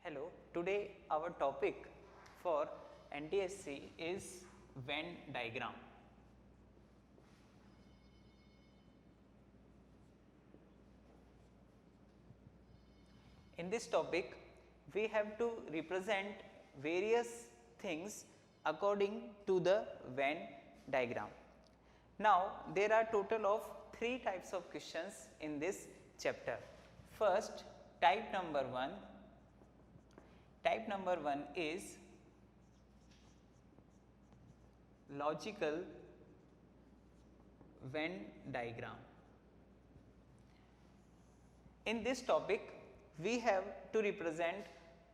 Hello, today our topic for NTSC is Venn diagram. In this topic, we have to represent various things according to the Venn diagram. Now, there are total of 3 types of questions in this chapter. First, type number 1. Type number 1 is logical Venn diagram. In this topic, we have to represent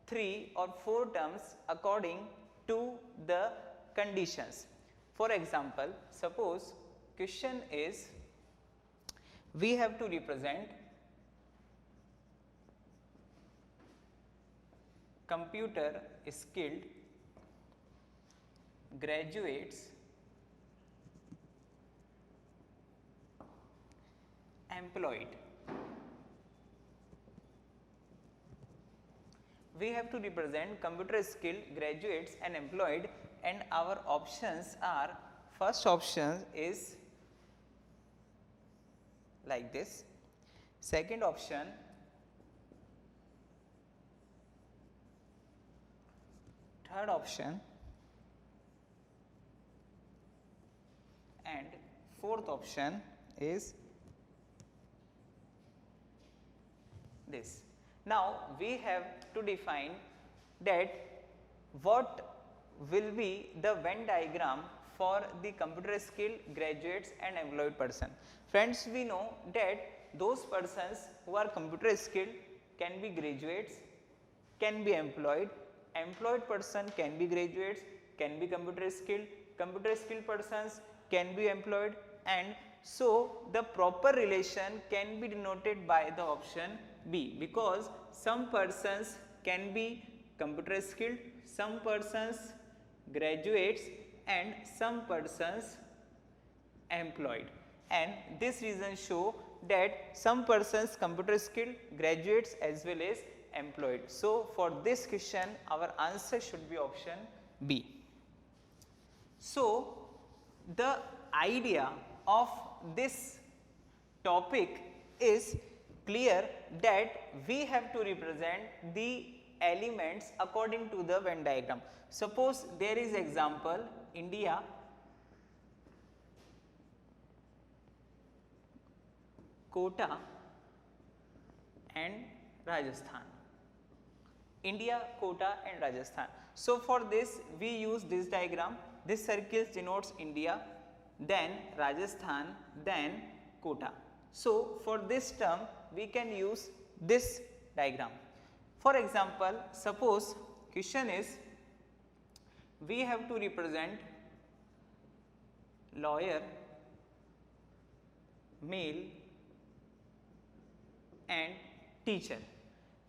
3 or 4 terms according to the conditions. For example, suppose question is we have to represent computer skilled graduates employed. We have to represent computer skilled graduates and employed, and our options are, first option is like this, second option third option and fourth option is this. Now, we have to define that what will be the Venn diagram for the computer skilled graduates and employed person. Friends, we know that those persons who are computer skilled can be graduates, can be employed person can be graduates, can be computer skilled persons can be employed, and so the proper relation can be denoted by the option B, because some persons can be computer skilled, some persons graduates and some persons employed, and this reason show that some persons computer skilled, graduates as well as employed. So, for this question our answer should be option B. So, the idea of this topic is clear that we have to represent the elements according to the Venn diagram. Suppose there is example India, Kota and Rajasthan. India, Kota and Rajasthan. So, for this we use this diagram. This circle denotes India, then Rajasthan, then Kota. So, for this term we can use this diagram. For example, suppose question is we have to represent lawyer, male and teacher.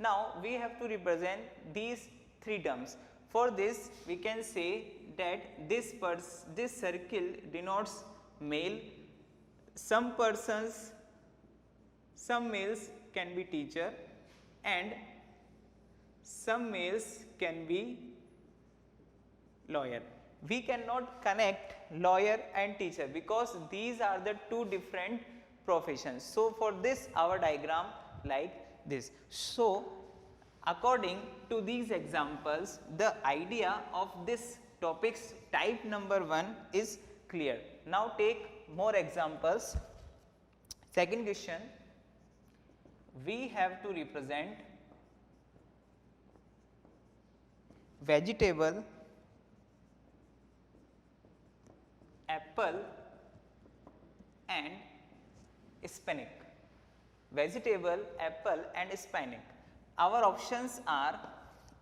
Now, we have to represent these 3 terms. For this we can say that this circle denotes male, some persons, some males can be teacher and some males can be lawyer. We cannot connect lawyer and teacher because these are the 2 different professions. So, for this our diagram like this. So, according to these examples, the idea of this topic's type number 1 is clear. Now, take more examples. Second question, we have to represent vegetable, apple and spinach. Vegetable, apple and spinach. Our options are,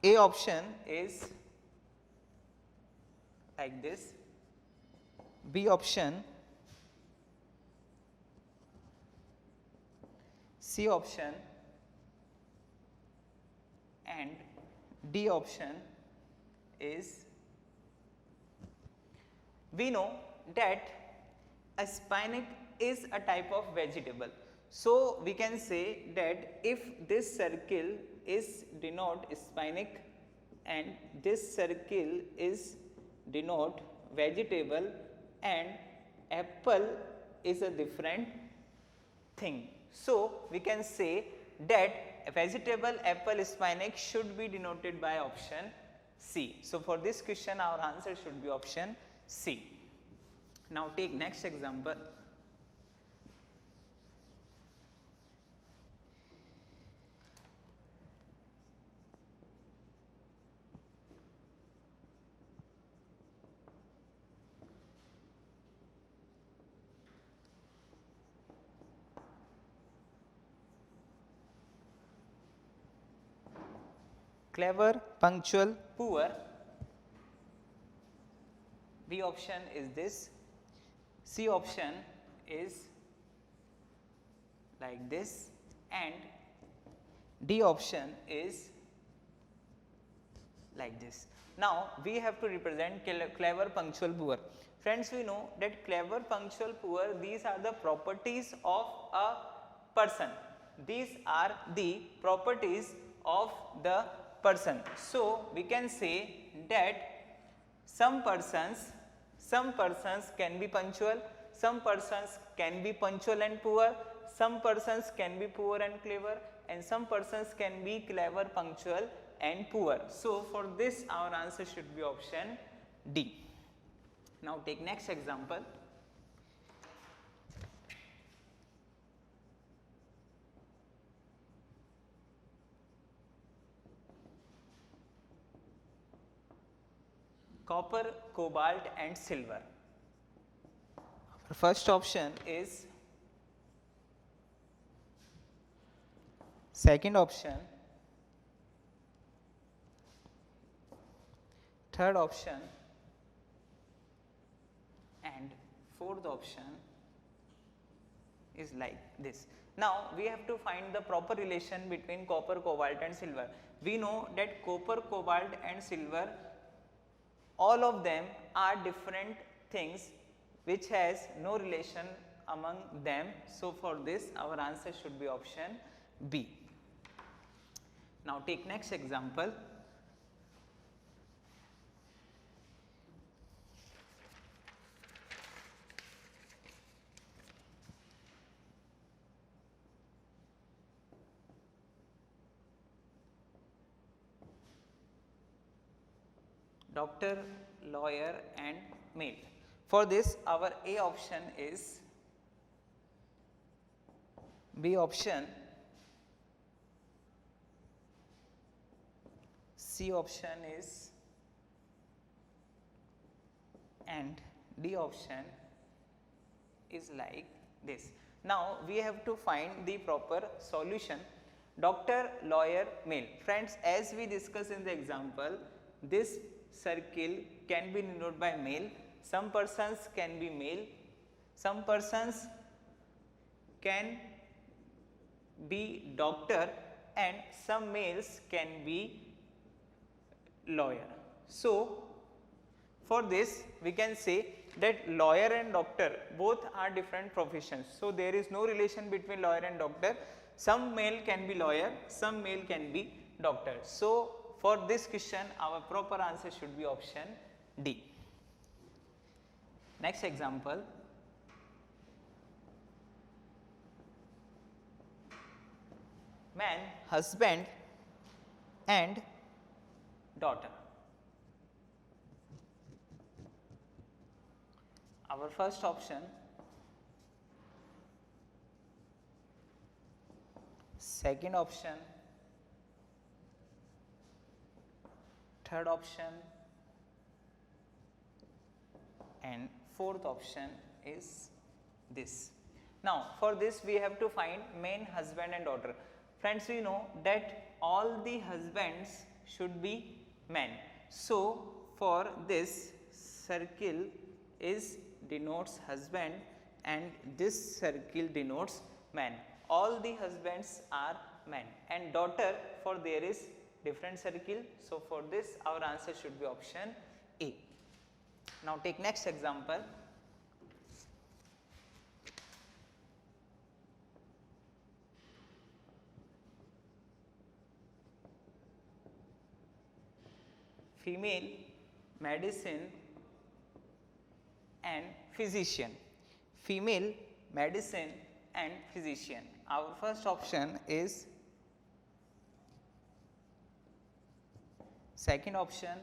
A option is like this, B option, C option and D option is, we know that a spinach is a type of vegetable. So we can say that if this circle is denote sphenic and this circle is denote vegetable and apple is a different thing. So we can say that a vegetable, apple, sphenic should be denoted by option C. So for this question our answer should be option C. Now take next example. Clever, punctual, poor. B option is this. C option is like this and D option is like this. Now we have to represent clever, punctual, poor. Friends, we know that clever, punctual, poor, these are the properties of a person. These are the properties of the person. So we can say that some persons can be punctual, some persons can be punctual and poor, some persons can be poor and clever, and some persons can be clever, punctual and poor. So for this our answer should be option D. Now take next example. Copper, cobalt and silver. Our first option is, second option, third option and fourth option is like this. Now we have to find the proper relation between copper, cobalt and silver. We know that copper, cobalt and silver, all of them are different things which has no relation among them. So for this our answer should be option B. Now take next example. Doctor, lawyer and male. For this our A option is, B option, C option is, and D option is like this. Now we have to find the proper solution. Doctor, lawyer, male. Friends, as we discussed in the example, this circle can be denoted by male, some persons can be male, some persons can be doctor and some males can be lawyer. So for this we can say that lawyer and doctor both are different professions. So there is no relation between lawyer and doctor. Some male can be lawyer, some male can be doctor. So for this question our proper answer should be option D. Next example. Man, husband and daughter. Our first option, second option, third option and fourth option is this. Now for this we have to find man, husband and daughter. Friends, we know that all the husbands should be men. So for this circle is denotes husband and this circle denotes man. All the husbands are men, and daughter, for there is different circle. So for this our answer should be option A. Now take next example. female medicine and physician. Female medicine and physician. Our first option is, second option,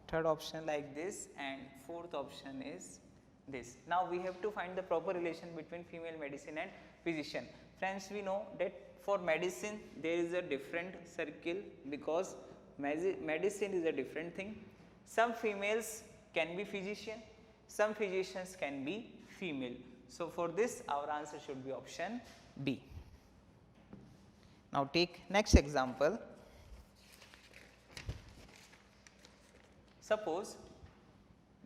third option like this, and fourth option is this. Now we have to find the proper relation between female medicine and physician. Friends, we know that for medicine there is a different circle because medicine is a different thing. Some females can be physician, some physicians can be female. So for this our answer should be option B. Now take next example. Suppose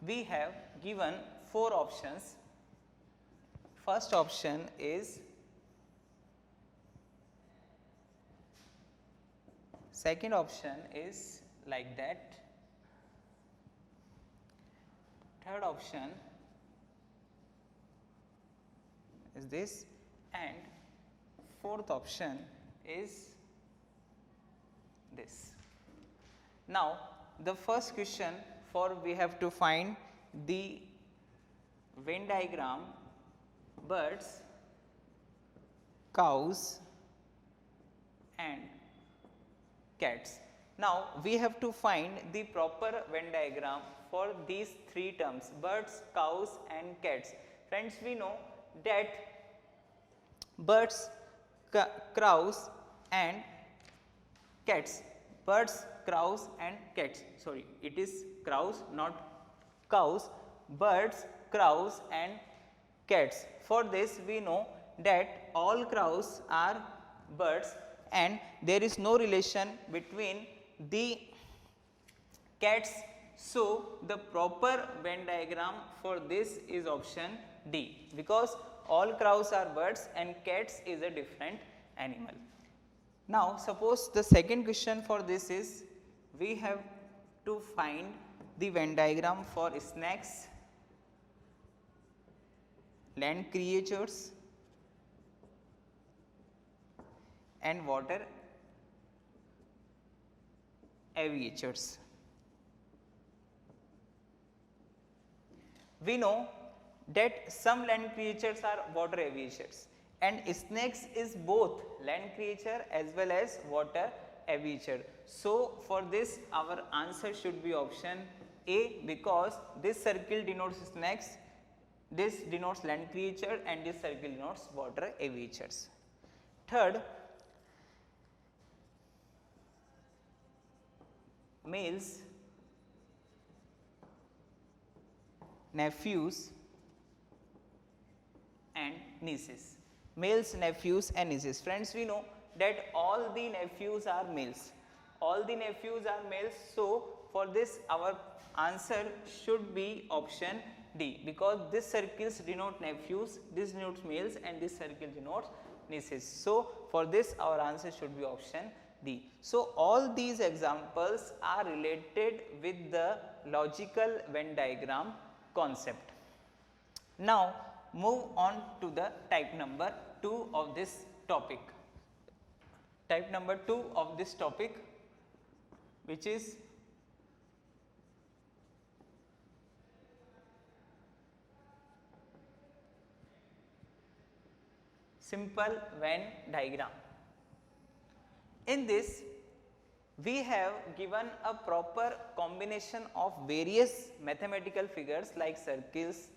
we have given 4 options. First option is, second option is like that, third option is this, and fourth option is this. Now the first question, for we have to find the Venn diagram birds, cows and cats. Now we have to find the proper Venn diagram for these 3 terms, birds, cows and cats. Friends, we know that birds, crows and cats, birds, crows and cats, sorry, it is crows not cows, birds, crows and cats. For this we know that all crows are birds and there is no relation between the cats. So the proper Venn diagram for this is option D, because all crows are birds and cats is a different animal. Now suppose the second question for this is, we have to find the Venn diagram for snakes, land creatures and water aviators. We know that some land creatures are water aviators and snakes is both land creature as well as water aviator. So for this our answer should be option A, because this circle denotes snakes, this denotes land creature and this circle denotes water aviators. Third, males, nephews and nieces. Males, nephews and nieces. Friends, we know that all the nephews are males. All the nephews are males. So for this our answer should be option D, because this circles denote nephews, this denotes males and this circle denotes nieces. So for this our answer should be option D. So all these examples are related with the logical Venn diagram concept. Now move on to the type number 2 of this topic. Type number 2 of this topic, which is simple Venn diagram. In this we have given a proper combination of various mathematical figures like circles,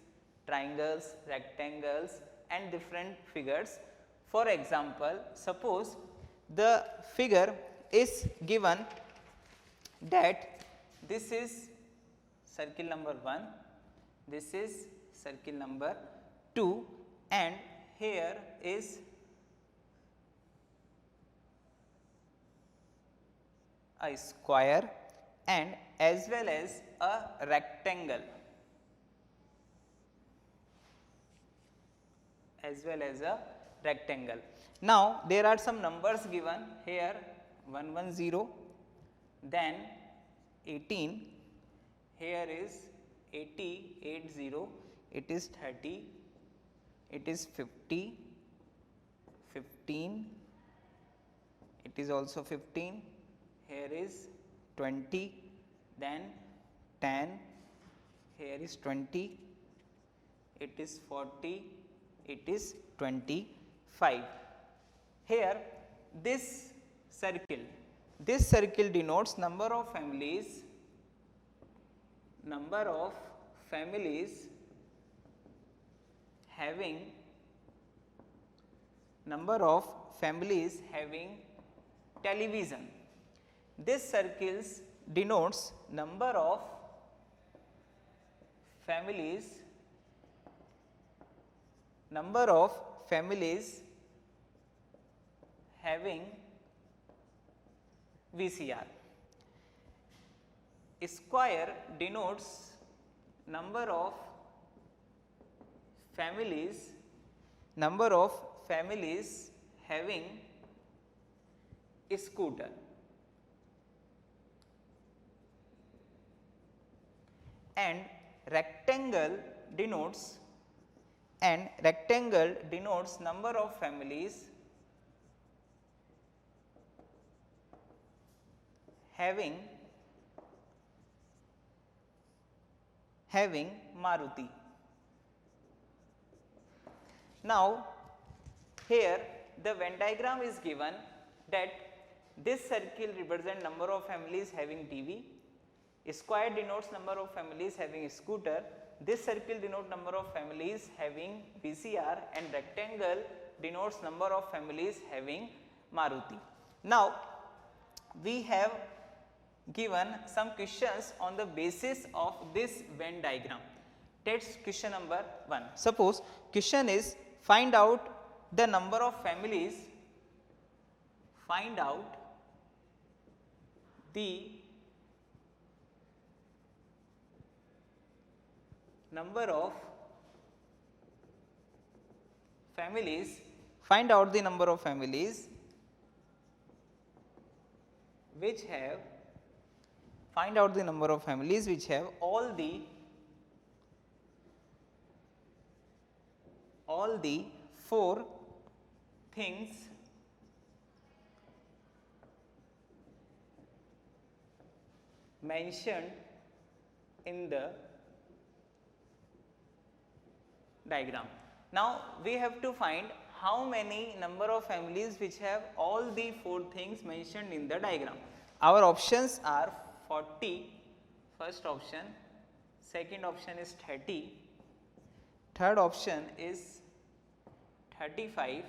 triangles, rectangles and different figures. For example, suppose the figure is given that this is circle number 1, this is circle number 2 and here is a square and as well as a rectangle, Now there are some numbers given here, 110, then 18, here is 80, 80, it is 30, it is 50, 15, it is also 15, here is 20, then 10, here is 20, it is 40, it is 25. Here this circle denotes number of families having television. This circles denotes number of families having VCR. Square denotes number of families having scooter. And rectangle denotes number of families having Maruti. Now here the Venn diagram is given that this circle represents number of families having TV, square denotes number of families having scooter, this circle denotes number of families having VCR, and rectangle denotes number of families having Maruti. Now we have given some questions on the basis of this Venn diagram. That's question number 1. Suppose question is find out the number of families, find out the number of families which have all the 4 things mentioned in the diagram. Now we have to find how many number of families which have all the 4 things mentioned in the diagram. Our options are 40, first option, second option is 30, third option is 35,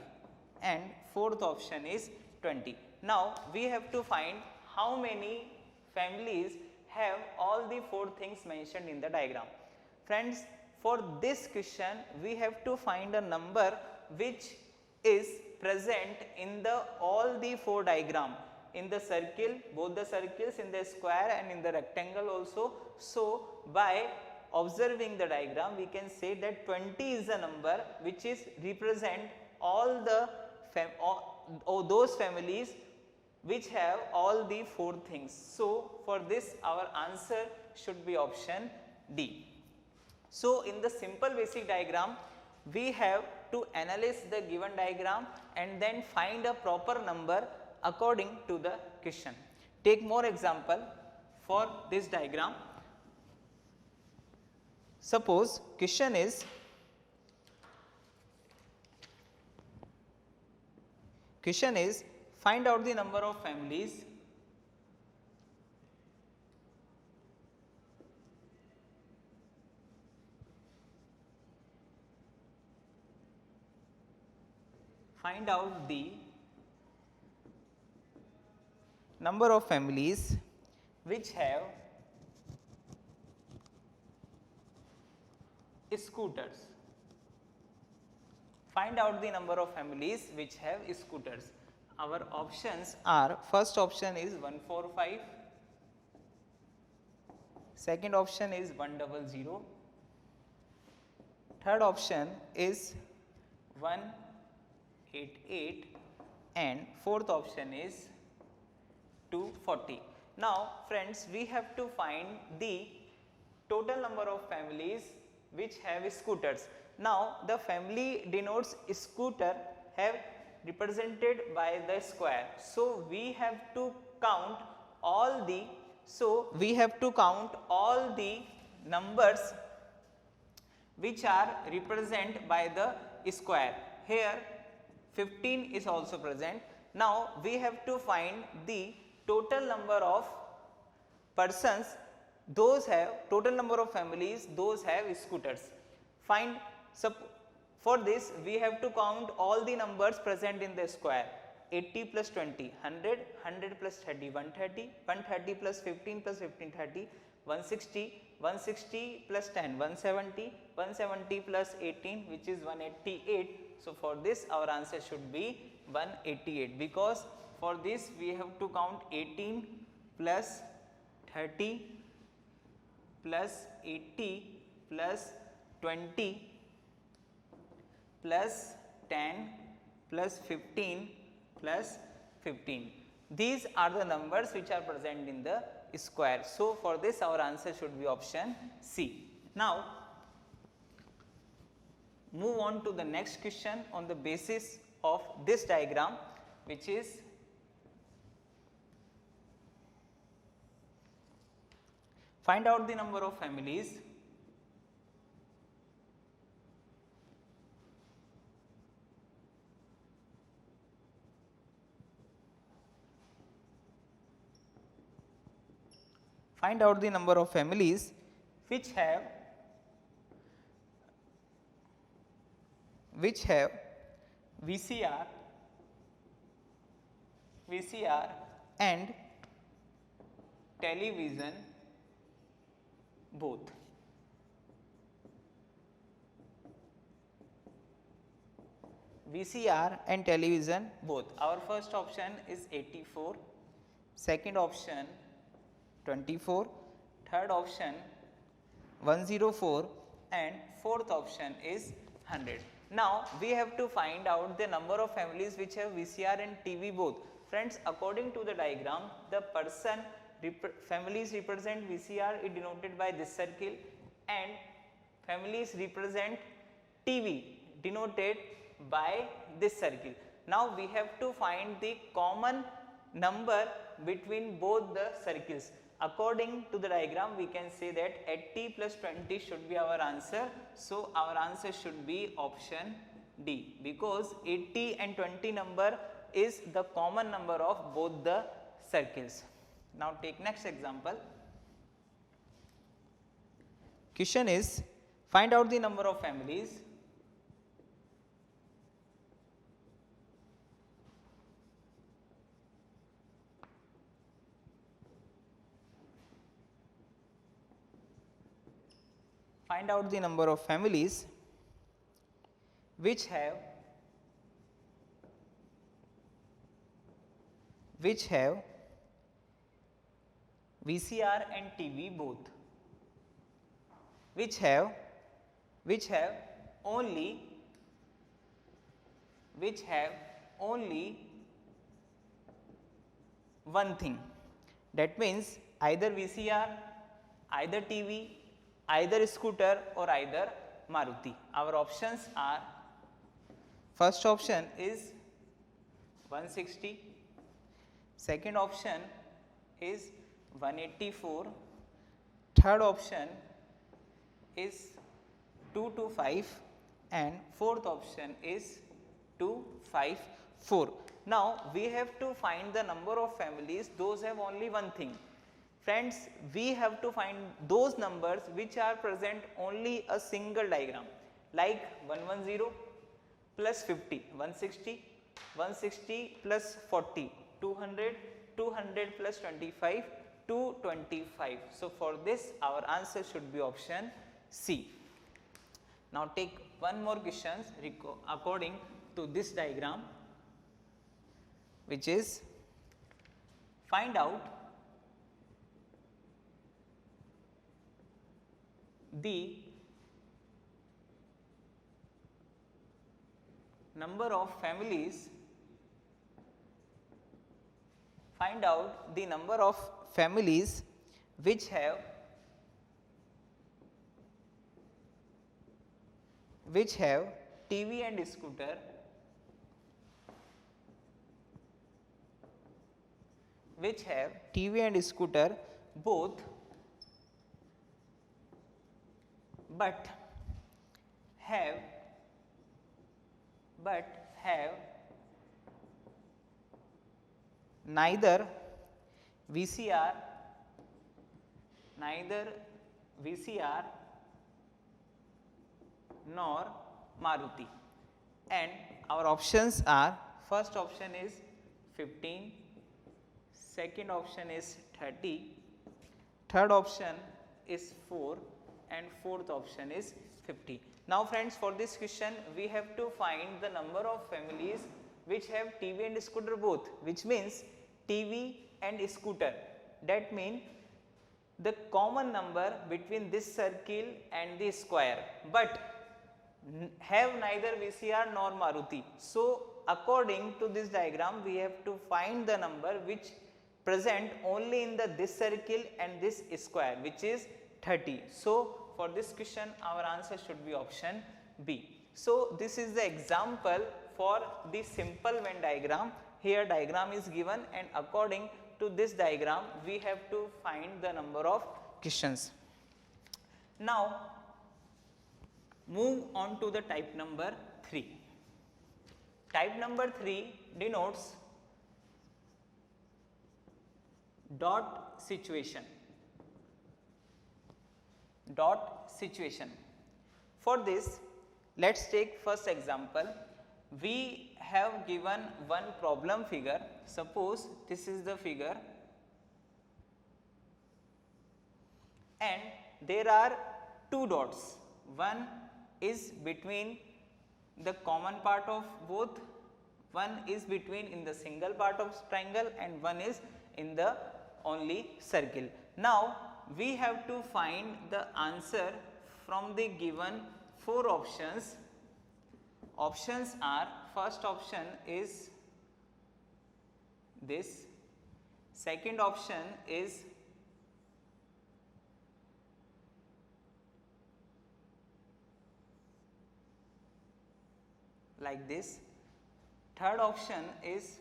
and fourth option is 20. Now we have to find how many families have all the 4 things mentioned in the diagram. Friends, for this question we have to find a number which is present in the all the 4 diagram, in the circle, both the circles, in the square and in the rectangle also. So by observing the diagram we can say that 20 is a number which is represent all the those families which have all the 4 things. So for this our answer should be option D. So in the simple basic diagram we have to analyze the given diagram and then find a proper number according to the question. Take more example for this diagram. Suppose question is find out the number of families which have scooters. Find out the number of families which have scooters. Our options are, first option is 145, second option is 100, third option is 188, and fourth option is 240. Now friends, we have to find the total number of families which have scooters. Now the family denotes scooter have represented by the square. So we have to count all the numbers which are represented by the square. Here 15 is also present. Now we have to find the total number of persons those have total number of families those have scooters. Find for this we have to count all the numbers present in the square. 80 plus 20 100, 100 plus 30 130, 130 plus 15 plus 15 30, 160, 160 plus 10 170, 170 plus 18 which is 188. So for this our answer should be 188, because for this we have to count 18 plus 30 plus 80 plus 20 plus 10 plus 15 plus 15. These are the numbers which are present in the square. So for this our answer should be option C. Now move on to the next question on the basis of this diagram, which is find out the number of families which have VCR and television both. VCR and television both. Our first option is 84, second option 24, third option 104 and fourth option is 100. Now we have to find out the number of families which have VCR and TV both. Friends, according to the diagram, the families represent VCR is denoted by this circle and families represent TV denoted by this circle. Now we have to find the common number between both the circles. According to the diagram, we can say that 80 plus 20 should be our answer. So our answer should be option D, because 80 and 20 number is the common number of both the circles. Now take next example. Question is, find out the number of families which have VCR and TV both, which have only one thing. That means either VCR, either TV, either scooter or either Maruti. Our options are, first option is 160, second option is 184, third option is 225 and fourth option is 254. Now we have to find the number of families those have only one thing. Friends, we have to find those numbers which are present only a single diagram, like 110 plus 50, 160, 160 plus 40, 200, 200 plus 25, 225. So for this our answer should be option C. Now take one more question according to this diagram, which is find out the number of families which have TV and scooter which have TV and scooter both, but have neither VCR nor Maruti, and our options are, first option is 15, second option is 30, third option is 4, and fourth option is 50. Now friends, for this question we have to find the number of families which have TV and scooter both, which means TV and scooter. That means the common number between this circle and the square, but have neither VCR nor Maruti. So according to this diagram we have to find the number which present only in this circle and this square, which is 30. So for this question our answer should be option B. So this is the example for the simple Venn diagram. Here diagram is given, and according to this diagram we have to find the number of questions. Now move on to the type number 3. Type number 3 denotes dot situation. For this, let us take first example. We have given one problem figure. Suppose this is the figure, and there are two dots. One is between the common part of both, one is between in the single part of triangle, and one is in the only circle. Now we have to find the answer from the given 4 options. Options are, first option is this, second option is like this, third option is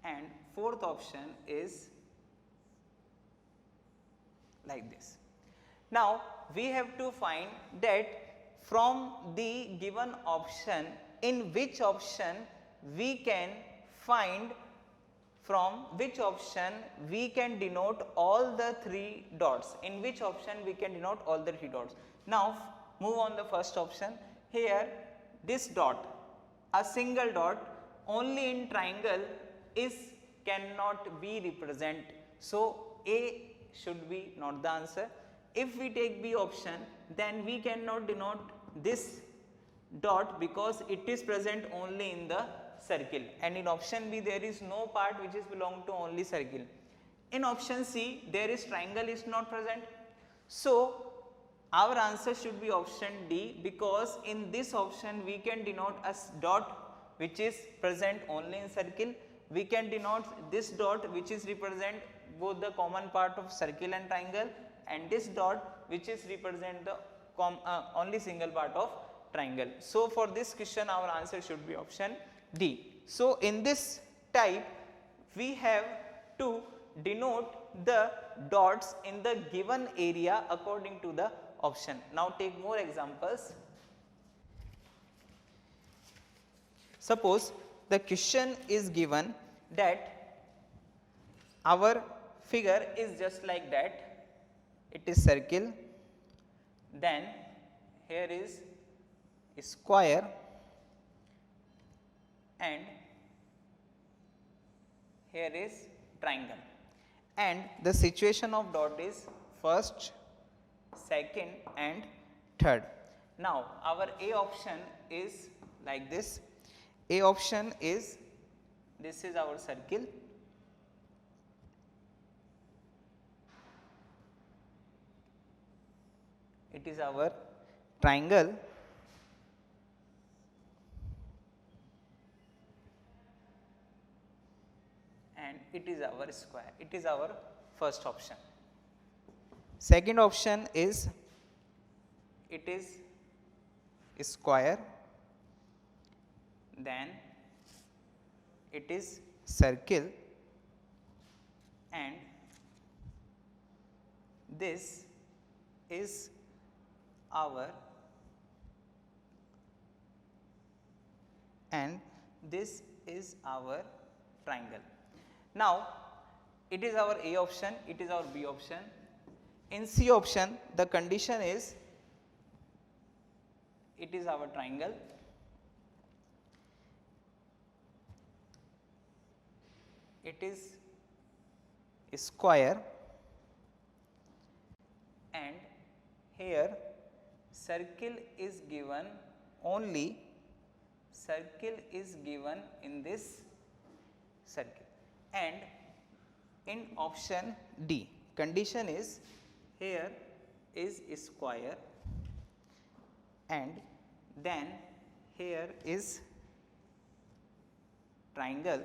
and fourth option is like this. Now we have to find that from the given option, in which option we can find, from which option we can denote all the 3 dots, in which option we can denote all the 3 dots. Now move on the first option. Here this dot, a single dot only in triangle is cannot be represent. So A should be not the answer. If we take B option, then we cannot denote this dot because it is present only in the circle, and in option B there is no part which is belong to only circle. In option C there is triangle is not present. So our answer should be option D, because in this option we can denote a dot which is present only in circle. We can denote this dot which is represent both the common part of circle and triangle, and this dot which is represent the only single part of triangle. So for this question our answer should be option D. So in this type we have to denote the dots in the given area according to the option. Now take more examples. Suppose the question is given that our figure is just like that, it is circle, then here is a square, and here is triangle, and the situation of dot is first, second and third. Now our A option is like this. A option is, this is our circle, it is our triangle, and it is our square. It is our first option. Second option is, it is square, then it is circle, and this is our triangle. Now it is our A option, it is our B option. In C option the condition is it is our triangle, it is square, and here circle is given, only circle is given in this circle. And in option D condition is here is square and then here is triangle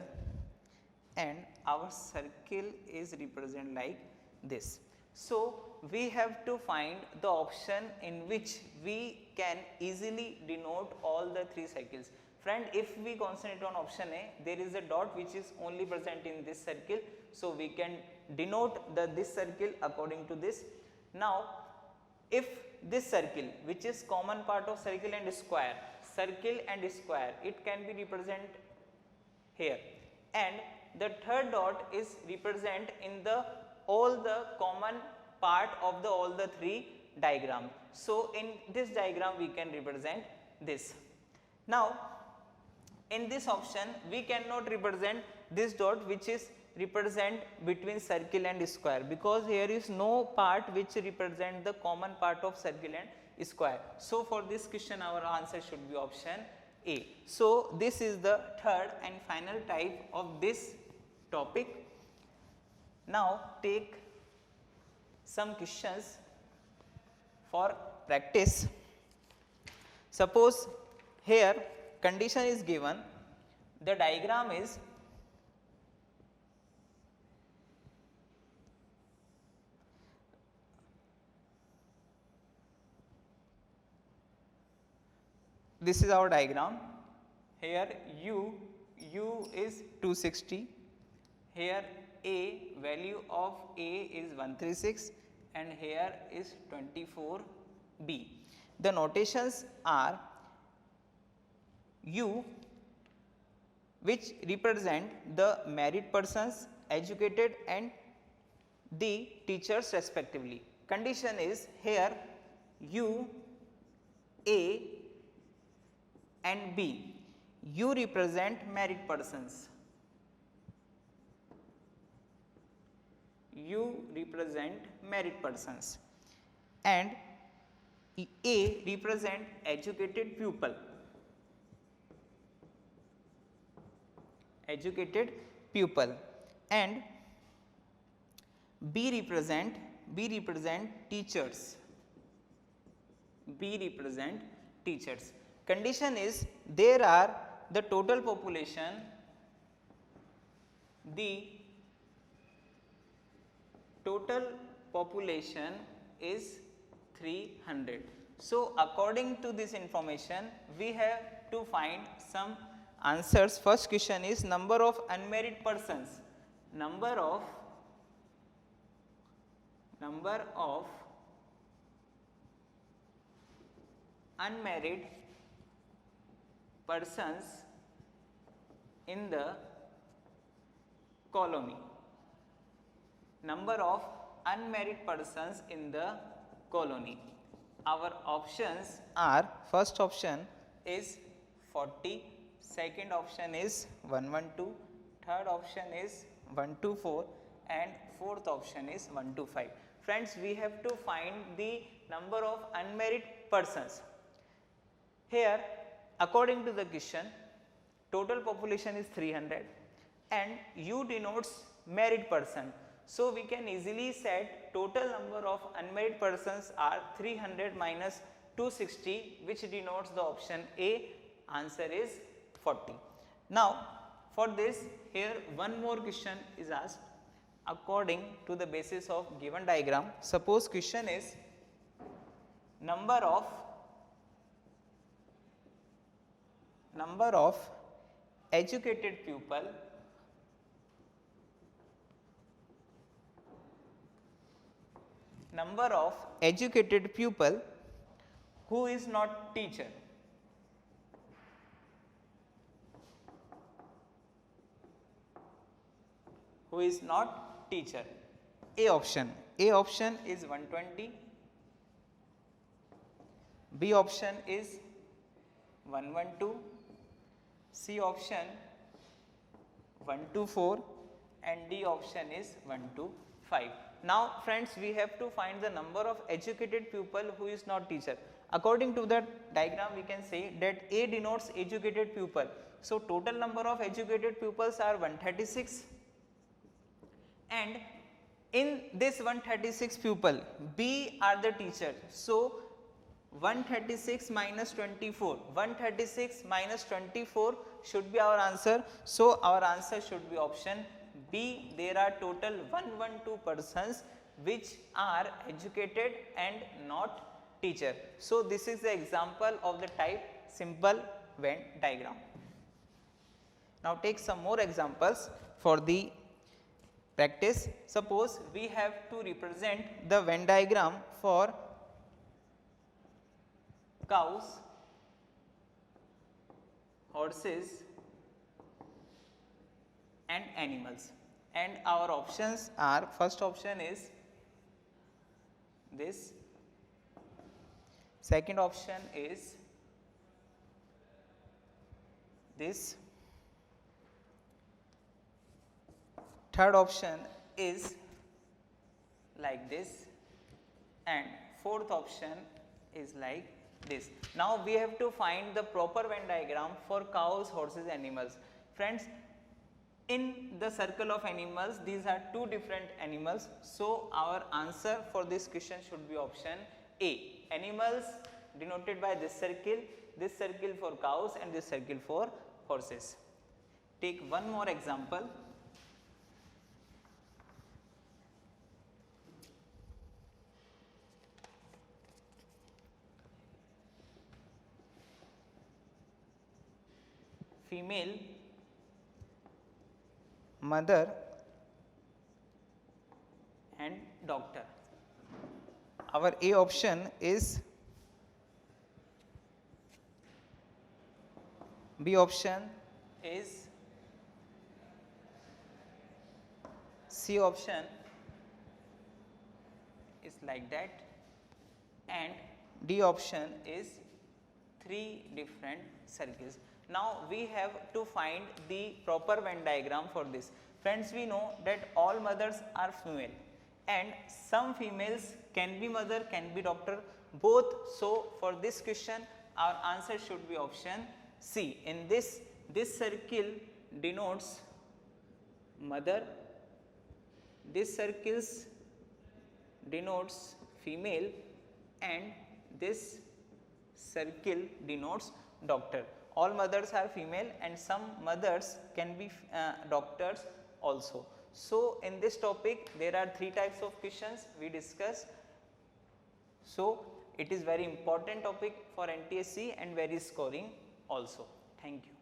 and our circle is represented like this. So we have to find the option in which we can easily denote all the three circles. Friend, if we concentrate on option A, there is a dot which is only present in this circle, so we can denote this circle according to this. Now if this circle, which is common part of circle and square, it can be represented here, and the third dot is represent in the all the common part of the all the three diagram. So in this diagram we can represent this. Now in this option we cannot represent this dot which is represent between circle and square, because here is no part which represent the common part of circle and square. So for this question our answer should be option A. So this is the third and final type of this topic. Now take some questions for practice. Suppose here condition is given, the diagram is this is our diagram. Here u is 260, here A, value of A is 136 and here is 24B. The notations are U, which represent the married persons, educated and the teachers respectively. Condition is here U, A and B. U represent married persons, and A represent educated pupil, and B represent teachers, Condition is there are the total population, is 300. So according to this information we have to find some answers. First question is number of unmarried persons. Number of unmarried persons in the colony. Our options are, first option is 40, second option is 112, third option is 124 and fourth option is 125. Friends, we have to find the number of unmarried persons. Here according to the question total population is 300 and U denotes married person. So we can easily set total number of unmarried persons are 300 minus 260, which denotes the option A. Answer is 40. Now for this here one more question is asked according to the basis of given diagram. Suppose question is number of number of educated pupil who is not teacher. Who is not teacher. A option is 120, B option is 112, C option 124 and D option is 125. Now friends, we have to find the number of educated pupil who is not teacher. According to the diagram, we can say that A denotes educated pupil. So total number of educated pupils are 136, and in this 136 pupil, B are the teacher. So 136 minus 24, 136 minus 24 should be our answer. So our answer should be option B. There are total 112 persons which are educated and not teacher. So this is the example of the type simple Venn diagram. Now take some more examples for the practice. Suppose we have to represent the Venn diagram for cows, horses and animals, and our options are, first option is this, second option is this, third option is like this, and fourth option is like this. Now we have to find the proper Venn diagram for cows, horses, animals. Friends, in the circle of animals, these are two different animals. So our answer for this question should be option A. Animals denoted by this circle for cows and this circle for horses. Take one more example. Female mother and doctor. Our A option is, B option is, C option is like that, and D option is three different circles. Now we have to find the proper Venn diagram for this. Friends, we know that all mothers are female and some females can be mother, can be doctor, both. So for this question our answer should be option C. In this circle denotes mother, this circles denotes female, and this circle denotes doctor. All mothers are female and some mothers can be doctors also. So in this topic there are three types of questions we discussed. So it is very important topic for NTSC and very scoring also. Thank you.